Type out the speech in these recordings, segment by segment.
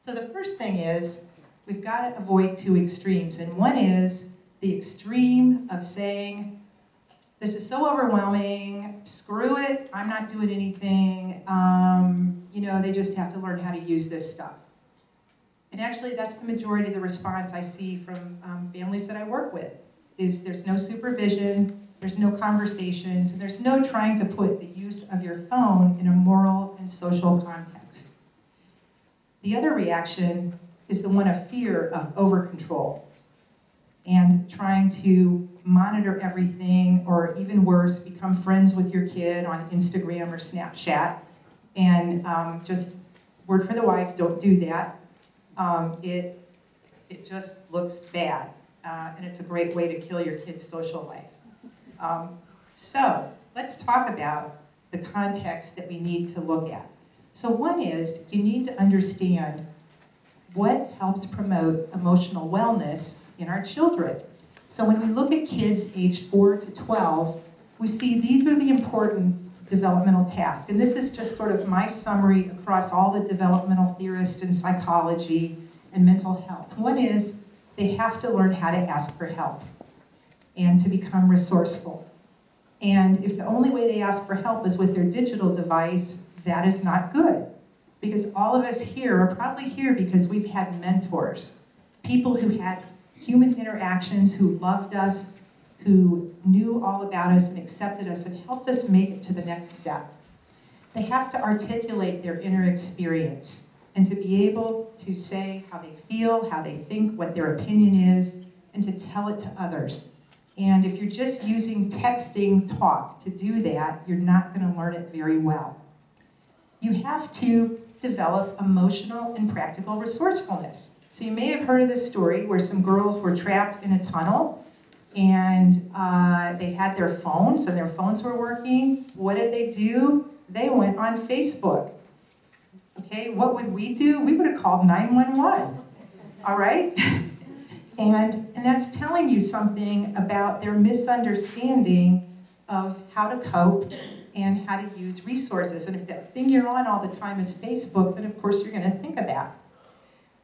So the first thing is, we've got to avoid two extremes. And one is the extreme of saying, this is so overwhelming, screw it, I'm not doing anything, they just have to learn how to use this stuff. And actually, that's the majority of the response I see from families that I work with, is there's no supervision, there's no conversations, and there's no trying to put the use of your phone in a moral and social context. The other reaction is the one of fear of over-control and trying to monitor everything, or even worse, become friends with your kid on Instagram or Snapchat. And just word for the wise, don't do that. It just looks bad, and it's a great way to kill your kid's social life. So let's talk about the context that we need to look at. So one is, you need to understand what helps promote emotional wellness in our children. So when we look at kids aged 4 to 12, we see these are the important developmental tasks. And this is just sort of my summary across all the developmental theorists in psychology and mental health. One is, they have to learn how to ask for help and to become resourceful. And if the only way they ask for help is with their digital device, that is not good. Because all of us here are probably here because we've had mentors, people who had human interactions, who loved us, who knew all about us and accepted us and helped us make it to the next step. They have to articulate their inner experience and to be able to say how they feel, how they think, what their opinion is, and to tell it to others. And if you're just using texting talk to do that, you're not going to learn it very well. You have to develop emotional and practical resourcefulness. So you may have heard of this story where some girls were trapped in a tunnel and they had their phones and their phones were working. What did they do? They went on Facebook. Okay, what would we do? We would have called 911, all right? And that's telling you something about their misunderstanding of how to cope and how to use resources. And if that thing you're on all the time is Facebook, then of course you're going to think of that.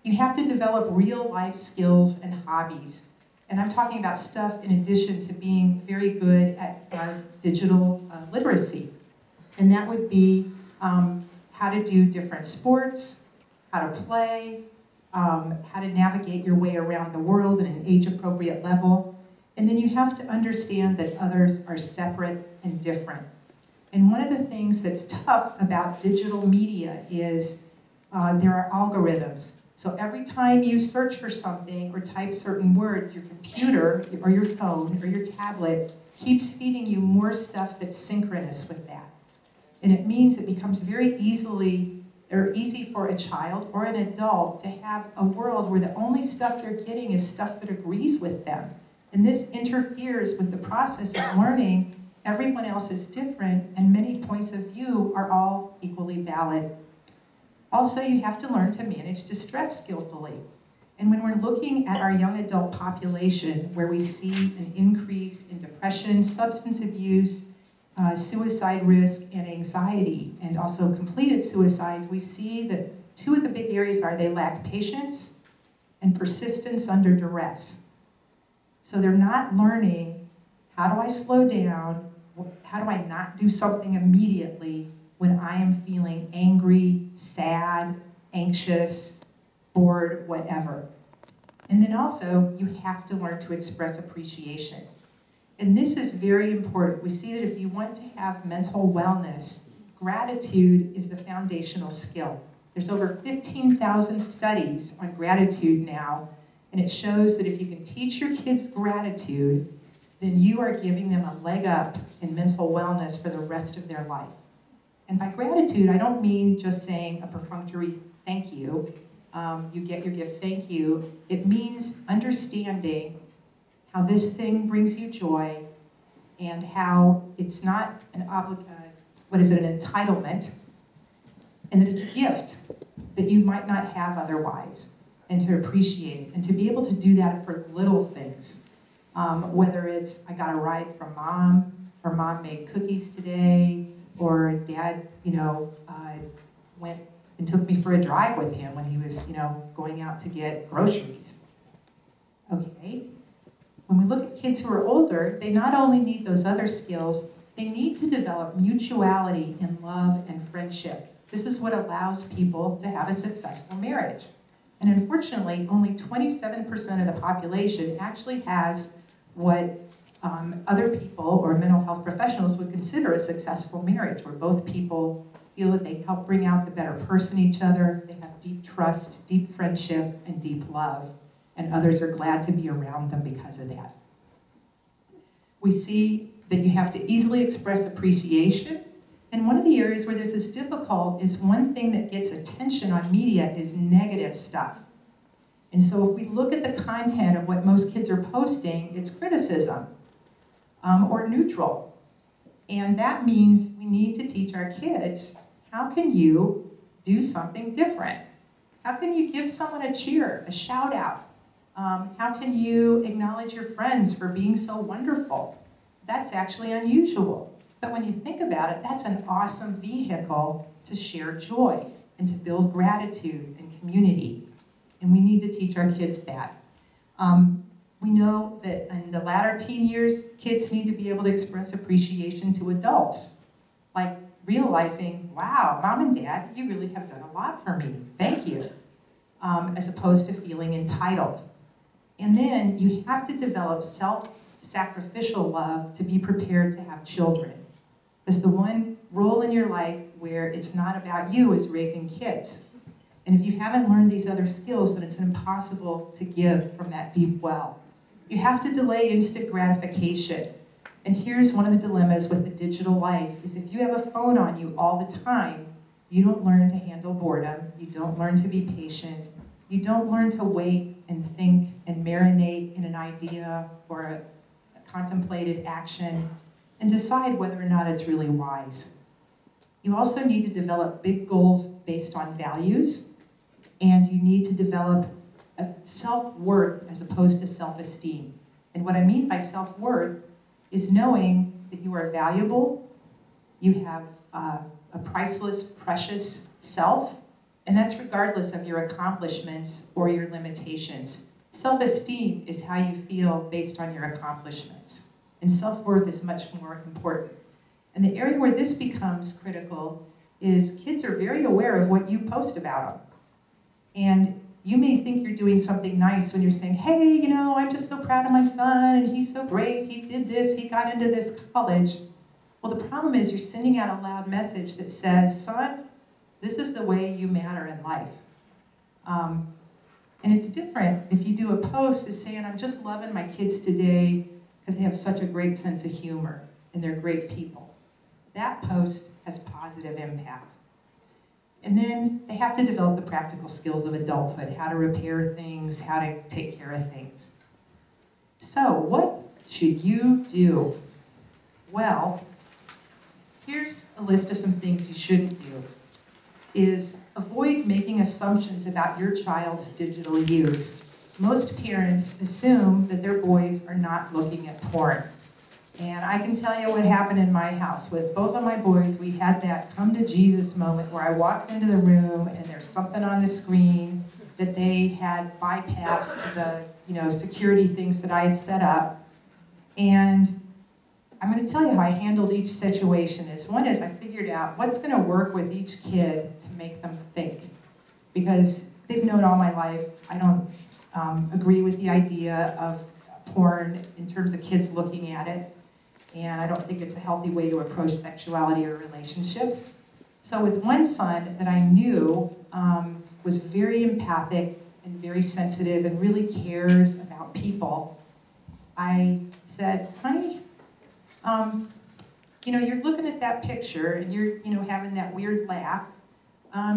You have to develop real life skills and hobbies. And I'm talking about stuff in addition to being very good at digital literacy. And that would be how to do different sports, how to play, how to navigate your way around the world at an age-appropriate level. And then you have to understand that others are separate and different. And one of the things that's tough about digital media is there are algorithms. So every time you search for something or type certain words, your computer or your phone or your tablet keeps feeding you more stuff that's synchronous with that. And it means it becomes very easy for a child or an adult to have a world where the only stuff they're getting is stuff that agrees with them. And this interferes with the process of learning. Everyone else is different, and many points of view are all equally valid. Also, you have to learn to manage distress skillfully. And when we're looking at our young adult population, where we see an increase in depression, substance abuse, suicide risk, and anxiety, and also completed suicides, we see that two of the big areas are they lack patience and persistence under duress. So they're not learning, how do I slow down? How do I not do something immediately when I am feeling angry, sad, anxious, bored, whatever? And then also, you have to learn to express appreciation. And this is very important. We see that if you want to have mental wellness, gratitude is the foundational skill. There's over 15,000 studies on gratitude now, and it shows that if you can teach your kids gratitude, then you are giving them a leg up in mental wellness for the rest of their life. And by gratitude, I don't mean just saying a perfunctory thank you. You get your gift, thank you. It means understanding how this thing brings you joy and how it's not an entitlement, and that it's a gift that you might not have otherwise, and to appreciate it, and to be able to do that for little things. Whether it's, I got a ride from mom, or mom made cookies today, or dad, went, and took me for a drive with him when he was, going out to get groceries. Okay. When we look at kids who are older, they not only need those other skills, they need to develop mutuality in love and friendship. This is what allows people to have a successful marriage. And unfortunately, only 27% of the population actually has what other people or mental health professionals would consider a successful marriage, where both people feel that they help bring out the better person in each other, they have deep trust, deep friendship, and deep love, and others are glad to be around them because of that. We see that you have to easily express appreciation, and one of the areas where this is difficult is one thing that gets attention on media is negative stuff. And so if we look at the content of what most kids are posting, it's criticism or neutral. And that means we need to teach our kids, how can you do something different? How can you give someone a cheer, a shout out? How can you acknowledge your friends for being so wonderful? That's actually unusual. But when you think about it, that's an awesome vehicle to share joy and to build gratitude and community. And we need to teach our kids that. We know that in the latter teen years, kids need to be able to express appreciation to adults, like realizing, wow, mom and dad, you really have done a lot for me, thank you, as opposed to feeling entitled. And then you have to develop self-sacrificial love to be prepared to have children. It's the one role in your life where it's not about you as raising kids. And if you haven't learned these other skills, then it's impossible to give from that deep well. You have to delay instant gratification. And here's one of the dilemmas with the digital life, is if you have a phone on you all the time, you don't learn to handle boredom, you don't learn to be patient, you don't learn to wait and think and marinate in an idea or a contemplated action and decide whether or not it's really wise. You also need to develop big goals based on values, and you need to develop a self-worth as opposed to self-esteem. And what I mean by self-worth is knowing that you are valuable, you have a priceless, precious self, and that's regardless of your accomplishments or your limitations. Self-esteem is how you feel based on your accomplishments, and self-worth is much more important. And the area where this becomes critical is kids are very aware of what you post about them. And you may think you're doing something nice when you're saying, hey, I'm just so proud of my son, and he's so great, he did this, he got into this college. Well, the problem is you're sending out a loud message that says, son, this is the way you matter in life. And it's different if you do a post that's saying, I'm just loving my kids today because they have such a great sense of humor, and they're great people. That post has positive impact. And then they have to develop the practical skills of adulthood, how to repair things, how to take care of things. So what should you do? Well, here's a list of some things you shouldn't do. Is avoid making assumptions about your child's digital use. Most parents assume that their boys are not looking at porn. And I can tell you what happened in my house. With both of my boys, we had that come to Jesus moment where I walked into the room and there's something on the screen that they had bypassed the security things that I had set up. And I'm going to tell you how I handled each situation. One is I figured out what's going to work with each kid to make them think. Because they've known all my life, I don't agree with the idea of porn in terms of kids looking at it. And I don't think it's a healthy way to approach sexuality or relationships. So with one son that I knew was very empathic and very sensitive and really cares about people, I said, honey, you're looking at that picture and you're having that weird laugh.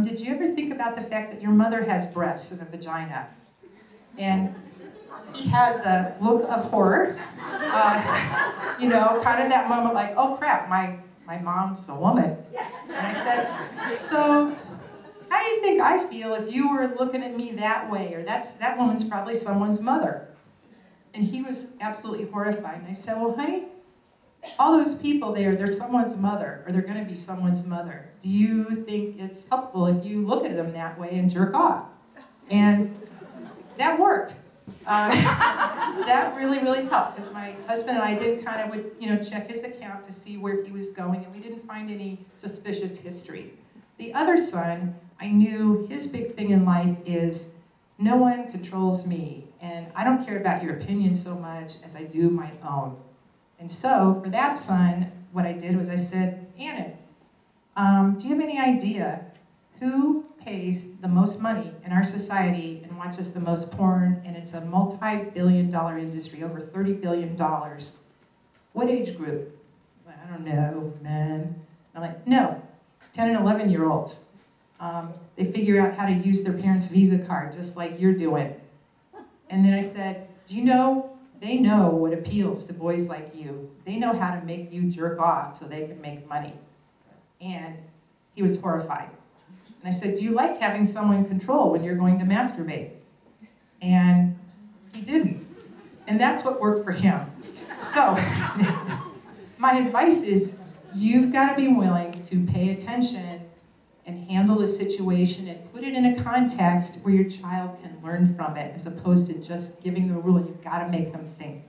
Did you ever think about the fact that your mother has breasts and a vagina? And he had the look of horror, kind of that moment like, oh crap, my mom's a woman. And I said, so how do you think I feel if you were looking at me that way? Or that woman's probably someone's mother. And he was absolutely horrified. And I said, well, honey, all those people there, they're someone's mother, or they're going to be someone's mother. Do you think it's helpful if you look at them that way and jerk off? And that worked. That really, really helped, because my husband and I then kind of would, check his account to see where he was going, and we didn't find any suspicious history. The other son, I knew his big thing in life is no one controls me, and I don't care about your opinion so much as I do my own. And so for that son, what I did was I said, Anna, do you have any idea who pays the most money in our society and watches the most porn? And it's a multi-billion-dollar industry, over $30 billion. What age group? I don't know, men. I'm like, no, it's 10 and 11-year-olds. They figure out how to use their parents' Visa card, just like you're doing. And then I said, do you know, they know what appeals to boys like you. They know how to make you jerk off so they can make money. And he was horrified. And I said, do you like having someone control when you're going to masturbate? And he didn't. And that's what worked for him. So my advice is, you've got to be willing to pay attention and handle the situation and put it in a context where your child can learn from it, as opposed to just giving the rule. You've got to make them think.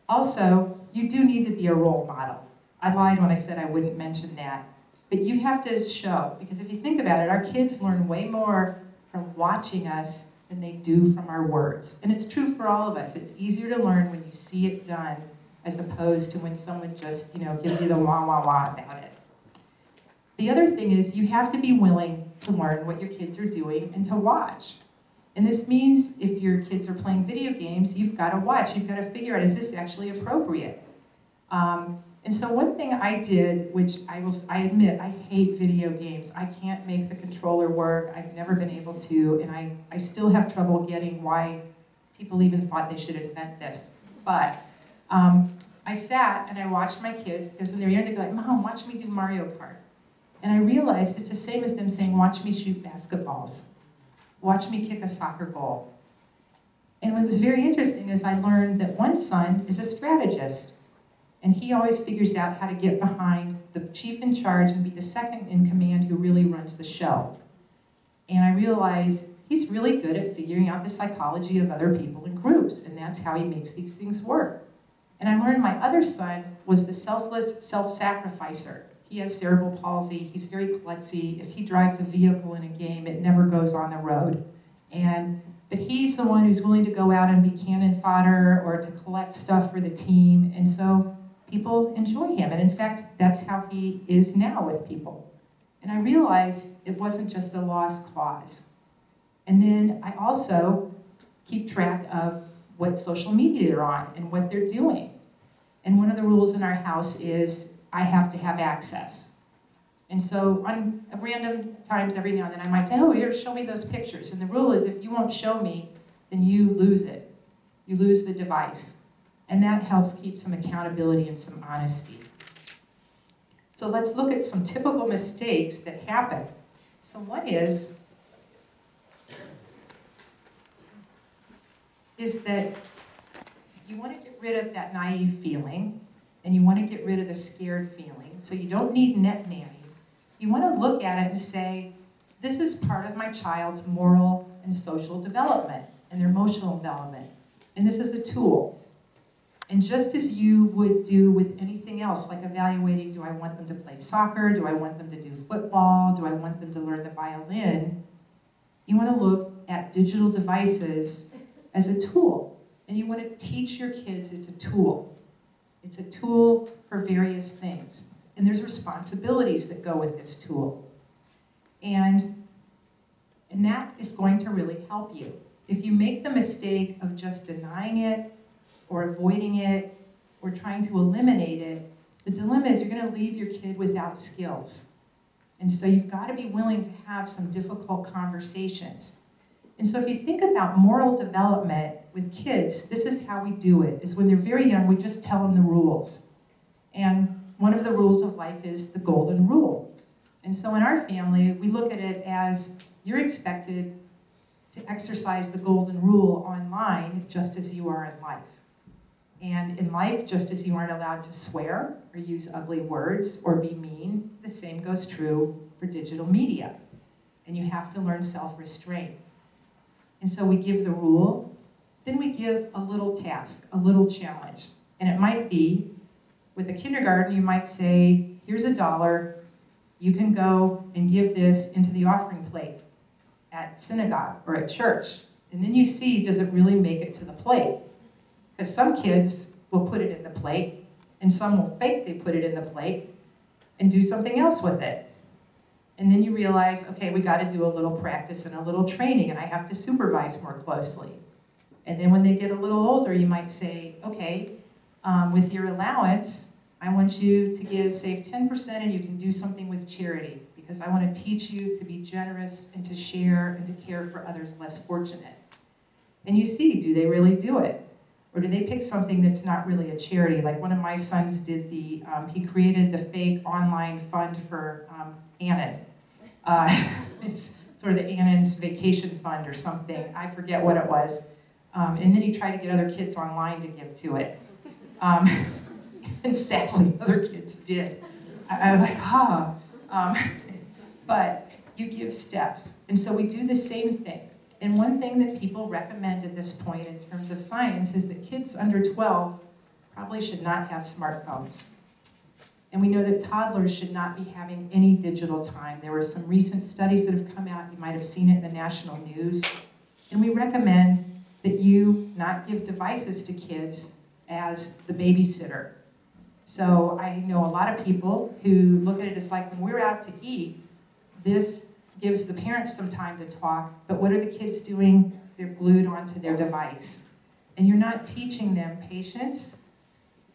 Also, you do need to be a role model. I lied when I said I wouldn't mention that. But you have to show, because if you think about it, our kids learn way more from watching us than they do from our words. And it's true for all of us. It's easier to learn when you see it done, as opposed to when someone just, gives you the wah, wah, wah about it. The other thing is, you have to be willing to learn what your kids are doing and to watch. And this means if your kids are playing video games, you've got to watch. You've got to figure out, is this actually appropriate? And so one thing I did, which I admit, I hate video games. I can't make the controller work. I've never been able to, and I still have trouble getting why people even thought they should invent this. But I sat and I watched my kids, because when they were young, they'd be like, Mom, watch me do Mario Kart. And I realized it's the same as them saying, watch me shoot basketballs. Watch me kick a soccer goal. And what was very interesting is I learned that one son is a strategist. And he always figures out how to get behind the chief in charge and be the second in command who really runs the show. And I realized he's really good at figuring out the psychology of other people in groups, and that's how he makes these things work. And I learned my other son was the selfless self-sacrificer. He has cerebral palsy, he's very klutzy. If he drives a vehicle in a game, it never goes on the road. But he's the one who's willing to go out and be cannon fodder or to collect stuff for the team, and so people enjoy him. And in fact, that's how he is now with people. And I realized it wasn't just a lost cause. And then I also keep track of what social media they're on and what they're doing. And one of the rules in our house is I have to have access. And so on random times, every now and then, I might say, oh, here, show me those pictures. And the rule is if you won't show me, then you lose it. You lose the device. And that helps keep some accountability and some honesty. So let's look at some typical mistakes that happen. So one is that you want to get rid of that naive feeling, and you want to get rid of the scared feeling. So you don't need net nanny. You want to look at it and say, this is part of my child's moral and social development and their emotional development. And this is a tool. And just as you would do with anything else, like evaluating, do I want them to play soccer? Do I want them to do football? Do I want them to learn the violin? You want to look at digital devices as a tool. And you want to teach your kids it's a tool. It's a tool for various things. And there's responsibilities that go with this tool. And that is going to really help you. If you make the mistake of just denying it, or avoiding it, or trying to eliminate it, the dilemma is you're going to leave your kid without skills. And so you've got to be willing to have some difficult conversations. And so if you think about moral development with kids, this is how we do it, is when they're very young, we just tell them the rules. And one of the rules of life is the golden rule. And so in our family, we look at it as you're expected to exercise the golden rule online just as you are in life. And in life, just as you aren't allowed to swear or use ugly words or be mean, the same goes true for digital media. And you have to learn self-restraint. And so we give the rule, then we give a little task, a little challenge. And it might be, with a kindergarten, you might say, here's $1, you can go and give this into the offering plate at synagogue or at church. And then you see, does it really make it to the plate? Because some kids will put it in the plate, and some will fake they put it in the plate and do something else with it. And then you realize, okay, we got to do a little practice and a little training, and I have to supervise more closely. And then when they get a little older, you might say, okay, with your allowance, I want you to save 10% and you can do something with charity, because I want to teach you to be generous and to share and to care for others less fortunate. And you see, do they really do it? Or do they pick something that's not really a charity? Like one of my sons did he created the fake online fund for Annan. It's sort of the Annan's vacation fund or something. I forget what it was. And then he tried to get other kids online to give to it. And sadly, other kids did. I was like, but you give steps. And so we do the same thing. And one thing that people recommend at this point in terms of science is that kids under 12 probably should not have smartphones. And we know that toddlers should not be having any digital time. There were some recent studies that have come out. You might have seen it in the national news. And we recommend that you not give devices to kids as the babysitter. So I know a lot of people who look at it as like, when we're out to eat, this gives the parents some time to talk, but what are the kids doing? They're glued onto their device. And you're not teaching them patience,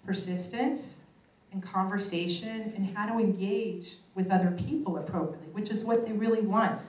persistence, and conversation, and how to engage with other people appropriately, which is what they really want.